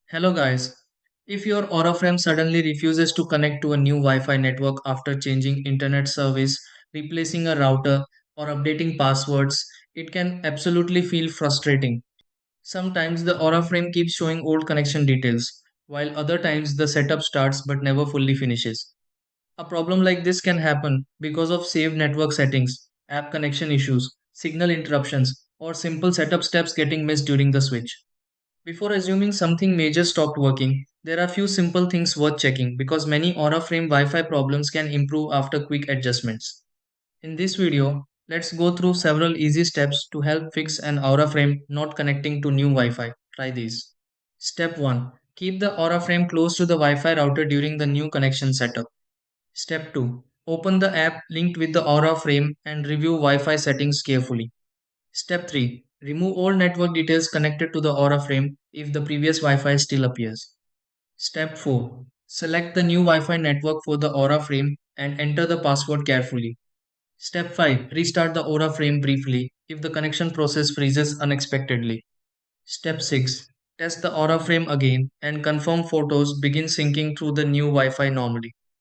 Hello guys. If your Aura frame suddenly refuses to connect to a new Wi-Fi network after changing internet service, replacing a router, or updating passwords, it can absolutely feel frustrating. Sometimes the Aura frame keeps showing old connection details, while other times the setup starts but never fully finishes. A problem like this can happen because of saved network settings, app connection issues, signal interruptions, or simple setup steps getting missed during the switch. Before assuming something major stopped working, there are few simple things worth checking because many Aura Frame Wi-Fi problems can improve after quick adjustments. In this video, let's go through several easy steps to help fix an Aura Frame not connecting to new Wi-Fi. Try these. Step 1. Keep the Aura Frame close to the Wi-Fi router during the new connection setup. Step 2. Open the app linked with the Aura Frame and review Wi-Fi settings carefully. Step 3. Remove all network details connected to the Aura frame if the previous Wi-Fi still appears. Step 4. Select the new Wi-Fi network for the Aura frame and enter the password carefully. Step 5. Restart the Aura frame briefly if the connection process freezes unexpectedly. Step 6. Test the Aura frame again and confirm photos begin syncing through the new Wi-Fi normally.